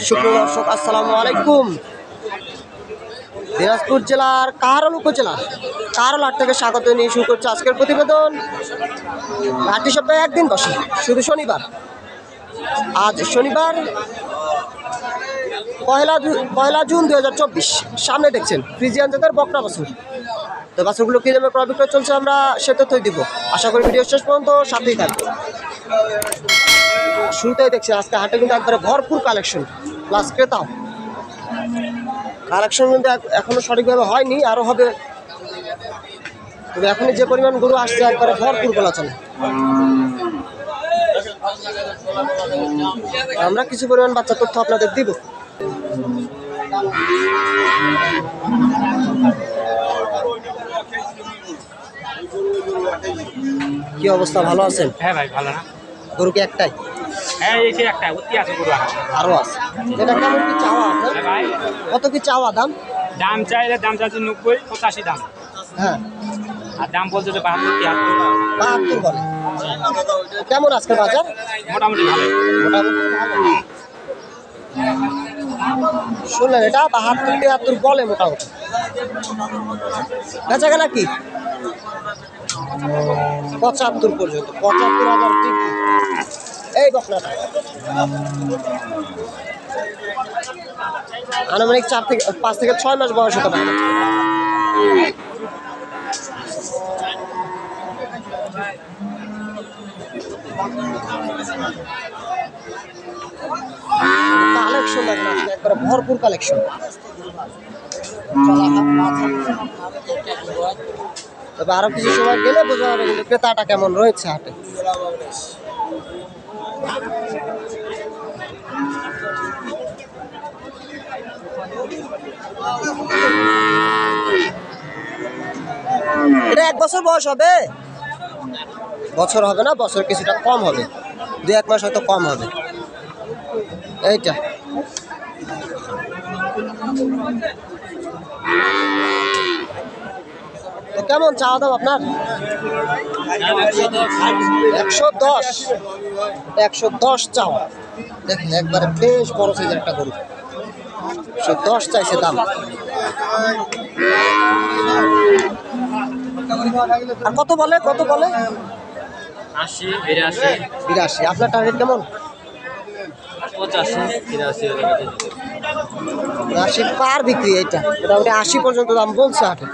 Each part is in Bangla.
সুপ্রিয় দর্শক আসসালামু আলাইকুম। দিনাজপুর জেলার কাহারোল উপজেলার কাহারোল হাট থেকে স্বাগত নিয়ে শুরু করছে আজকের প্রতিবেদন। হাটটি সপ্তাহে একদিন বসে, শুধু শনিবার। আজ শনিবার পয়লা জুন 2024। সামনে দেখছেন ফ্রিজিয়ান জাতের বকনা বাছুর। তো বাছুরগুলো কি দামে ক্রয় বিক্রয় চলছে আমরা সে তথ্যই দিব। আশা করি ভিডিও শেষ পর্যন্ত সাথেই থাকবে। শুরুতেই দেখছি আজকে হাটে কিন্তু একবারে ভরপুর কালেকশন প্লাস ক্রেতাও। কালেকশন কিন্তু এখনো সঠিকভাবে হয়নি, আরও হবে। তবে এখনই যে পরিমাণ গরু আসছে একবারে ভরপুর বলা চলে। আমরা কিছু পরিমাণ বাচ্চা তথ্য আপনাদের দিব। কি অবস্থা, ভালো আছেন? হ্যাঁ ভাই, ভালো না? গরু কি একটাই? হ্যাঁ, এই যে একটা অতি আছে গরু আরো আছে। এটা কেমন কি চাওয়া আপনার? ভাই কত কি চাওয়া দাম? দাম চাইলে দাম চাচ্ছে 90-85 দাম। হ্যাঁ, আর দাম বলছে যে 72-73। 72 বলে। কেমন আজকে বাজার? মোটামুটি ভালো। মোটামুটি ভালো। শুনলেন, এটা 72-73 বলে মোটামুটি। বেচা কেনা কি 75 পর্যন্ত, 75,000 বিক্রি। এই বকনাটা আনুমানিক 5 থেকে 6 মাস বয়স হতে পারে। কালেকশন দেখেন, একবারে ভরপুর কালেকশন। তবে আরো কিছু সময় গেলে বোঝা যাবে কিন্তু ক্রেতাটা কেমন রয়েছে হাটে। এটা 1 বছর বয়স হবে? বছর হবে না, বছর কিছুটা কম হবে, 2-1 মাস হয়তো কম হবে। এইটা তো কেমন চাওয়া দাম আপনার? 110 চাওয়া। দেখেন একবারে বেশ বড় সাইজের একটা গরু, 110 চাইছে দাম। আর কত বলে? 80-82। আপনার টার্গেট কেমন? 85-83 পার বিক্রি। এইটা মোটামুটি 80 পর্যন্ত দাম বলছে হাটে।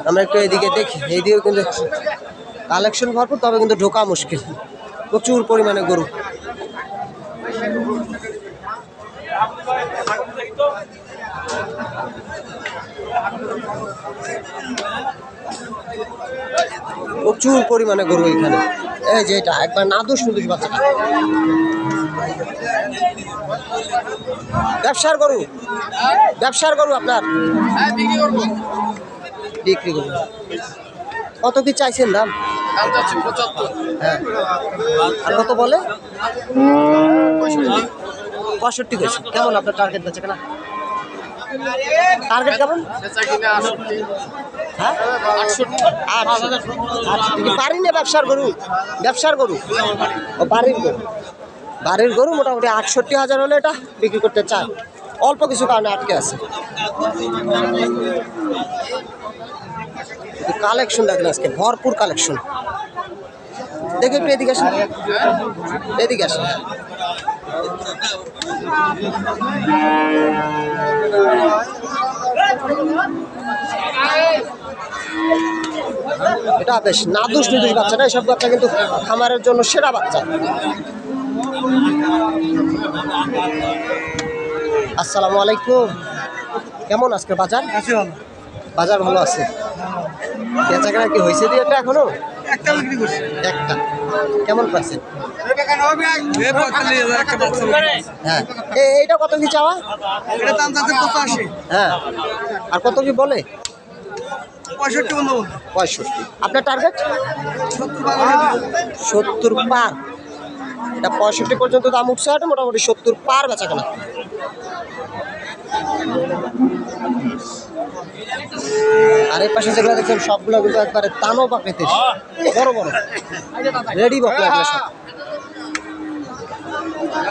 আমরা একটু এদিকে দেখি, এইদিকেও কিন্তু কালেকশন ভরপুর, তবে কিন্তু ঢোকা মুশকিল, প্রচুর পরিমাণে গরু। প্রচুর পরিমাণে গরু এখানে। এই যে এটা একবার নাদুস বাচ্চাটা, ব্যবসার গরু আপনার? বিক্রি করবো। কত কি চাইছেন দাম? হ্যাঁ, আর কত বলে? 65 কইছে। কেমন আপনার টার্গেট বেচে কেনা? টার্গেট কেমন? হ্যাঁ, 68 পারি না। ব্যবসার গরু ও বাড়ির গরু মোটামুটি 68,000 হলে এটা বিক্রি করতে চায়। অল্প কিছু কারণে আটকে আছে। কালেকশন দেখেন আজকে ভরপুর কালেকশন। দেখে একটু এদিকে আসেন, এটা বেশ নাদুস বাচ্চা না? এইসব বাচ্চা কিন্তু খামারের জন্য সেরা বাচ্চা। আসসালামু আলাইকুম। কেমন আজকে বাজার? বাজার ভালো আছে। বেচা কেনা কি হয়েছে দিয়ে এটা এখনো? একটা বিক্রি করছি। একটা কেমন পাচ্ছেন? হ্যাঁ, এইটা কত কি চাওয়া? এটা দাম যাচ্ছে 85। হ্যাঁ, আর কত কি বলে? 65। 65। আপনার টার্গেট? 70 পার। এটা 65 পর্যন্ত দাম উঠছে, এটা মোটামুটি 70 পার বেচা কেনা। আর এই পাশে যেগুলো দেখছেন সবগুলো কিন্তু একবারে তানো পাকেতে বড় বড় রেডি বকলা এগুলো সব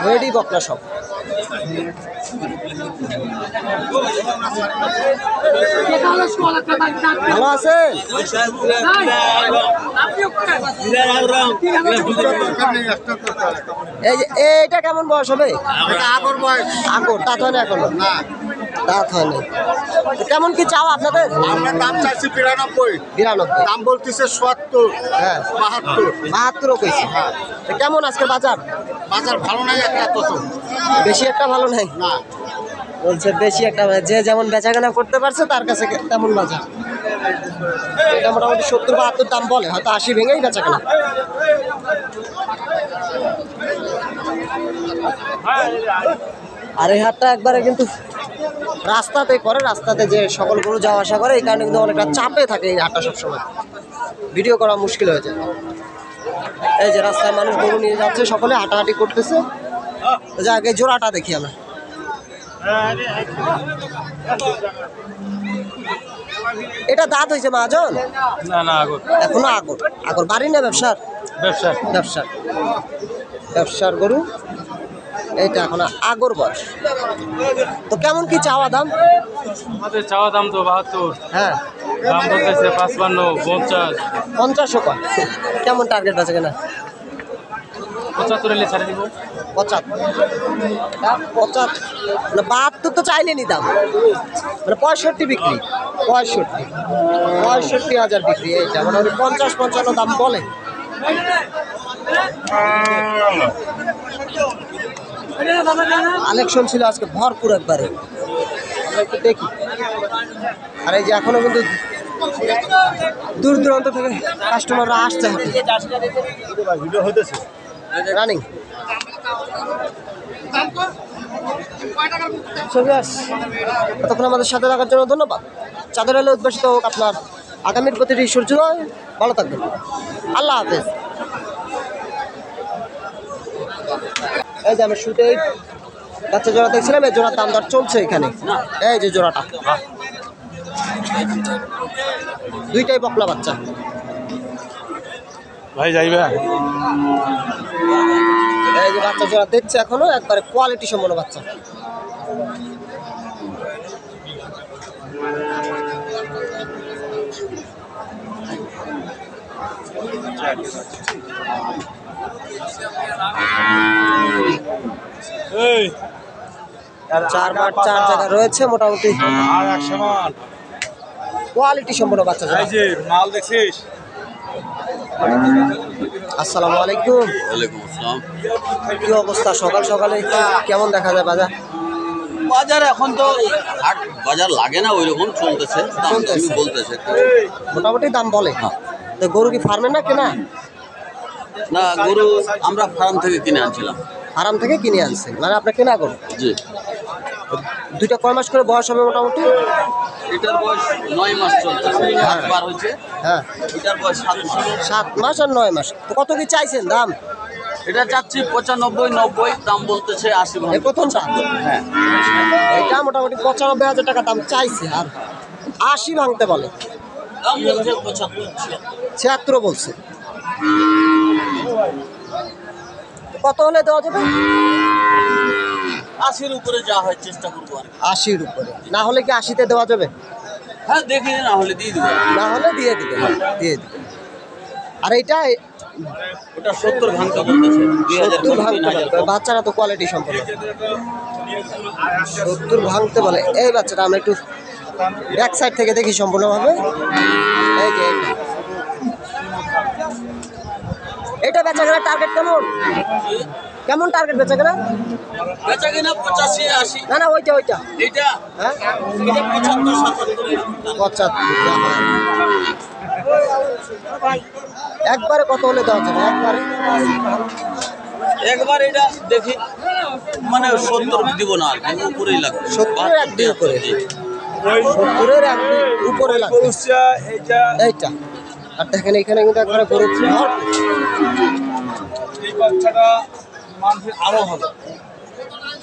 রেডি বকলা সব। ভালো আছেন? এই যে এইটা কেমন বয়স হবে? আগর বয়স আগর দাঁত হয় না এখনো? দাঁত হয় না। কেমন কি চাও আপনাদের? আমরা দাম চাইছি 92, 92, দাম বলতেছে 70, হ্যাঁ 72। 72 কইছি। তো কেমন আজকে বাজার? বাজার ভালো নাই একটা তত বেশি একটা ভালো নাই না। বলছে, বেশি একটা যে যেমন বেচাকেনা করতে পারছে তার কাছে তেমন বাজার। এটা মোটামুটি 70-72 দাম বলে, হয়তো 80 ভেঙেই বেচাকেনা। আর এই হাটটা একবারে কিন্তু রাস্তাতে করে, রাস্তাতে যে সকল গরু যাওয়া আসা করে, এই কারণে কিন্তু অনেকটা চাপে থাকে এই হাটটা সবসময়, ভিডিও করা মুশকিল হয়ে যায়। এই যে রাস্তায় মানুষ গরু নিয়ে যাচ্ছে, সকলে হাঁটাহাঁটি করতেছে। যে আগে জোড়াটা দেখি আমরা। এটা দাঁত হয়েছে মহাজন? না না আগর এখনো আগর। আগর বাড়ি না ব্যবসার? ব্যবসা ব্যবসার, ব্যবসার গরু। এইটা এখন আগর বয়স। তো কেমন কি চাওয়া দাম? আমাদের চাওয়া দাম তো 72, হ্যাঁ দাম বলতেছে 55, 50, 50 কয়। কেমন টার্গেট আছে কিনা? 75 হলে ছাড়ে দিব। 75 মানে 72 তো চাইলেনি দাম, মানে 65 বিক্রি। 65,000 বিক্রি। এইটা মোটামুটি 50-55 দাম বলে। কালেকশন ছিল আজকে ভরপুর একবারে। আমরা একটু দেখি। আর এই যে এখনো কিন্তু দূর দূরান্ত থেকে কাস্টমাররা আসতে হবে। রানিং এতক্ষণ আমাদের সাথে থাকার জন্য ধন্যবাদ। চাঁদের আলো উদ্ভাসিত হোক আপনার আগামীর প্রতিটি সূর্যোদয়। ভালো থাকবেন, আল্লাহ হাফেজ। এই যে আমি শুরুতে বাচ্চা জোড়া দেখছিলাম, এই জোড়ার দাম দর চলছে এখানে। এই যে জোড়াটা, দুইটাই বকলা বাচ্চা। ভাই যাইবে এই যে বাচ্চা জোড়া দেখছে এখনো, একবারে কোয়ালিটি সম্পন্ন বাচ্চা। চার মাঠ 4 জায়গায় রয়েছে মোটামুটি আর 100 মান কোয়ালিটি সম্পন্ন বাচ্চা জোড়া। যে মাল দেখছিস। আসসালামু আলাইকুম। ওয়ালাইকুম আসসালাম। কি অবস্থা সকাল সকালে? কেমন দেখা যায় বাজার? বাজার এখন তো হাট বাজার লাগে না, ওইরকম চলতেছে, দাম চলতেছে। দামি বলতেছে। মোটামুটি দাম বলে। হ্যাঁ। তো গরু কি ফার্মে না কেনা? না, গরু আমরা ফার্ম থেকে কিনে আনছিলাম। ফার্ম থেকে কিনে আনছেন, মানে আপনার কেনা গরু? জি। দুইটা কয় মাস করে বয়স হবে মোটামুটি? এটার বয়স 9 মাস চলতেছে, একবার হয়েছে। হ্যাঁ, এটার বয়স 7 মাস। 7 মাস আর 9 মাস। তো কত কি চাইছেন দাম? এটা চাচ্ছি 95, 90, দাম বলতেছে 80 ভাঙতে। এই প্রথমটা? হ্যাঁ, এটা মোটামুটি 95,000 টাকা দাম চাইছে, আর 80 ভাঙতে বলে। দাম বলছে 75, 76 বলছে। কত হলে দেওয়া যাবে? 80-র উপরে যা হয় চেষ্টা করবো আর কি। 80-র উপরে না হলে কি 80-তে দেওয়া যাবে? হ্যাঁ, দেখি না হলে দিয়ে দেবো। না হলে দিয়ে দিবে, দিয়ে দিবে। আর এইটা ওটা 70 ভাঙতে বলতেছে। 70 ভাঙতে বলে। বাচ্চারা তো কোয়ালিটি সম্পন্ন। 70 ভাঙতে বলে। এই বাচ্চাটা আমরা একটু ব্যাক সাইড থেকে দেখি সম্পূর্ণভাবে। এই যে এটা বেচাকেনার টার্গেট কেমন? কেমন টার্গেট বেচাকেনা? বেচা কিনা 85, 80। না না, ওইটা ওইটা। এটা হ্যাঁ, এটা 75, 77। 75। একবারে কত হলে দেওয়া যাবে? একবারে একবার এটা দেখি, মানে 70 দিব না, আর কি উপরেই লাগবে। 70-এর এক দুই উপরে। 70-এর এক দুই উপরে লাগবে এইটা। আর দেখেন এখানে কিন্তু একবারে গরু এই বাচ্চাটা মানুষের আরো ভালো,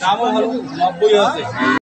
দামও ভালো, 90 আছে।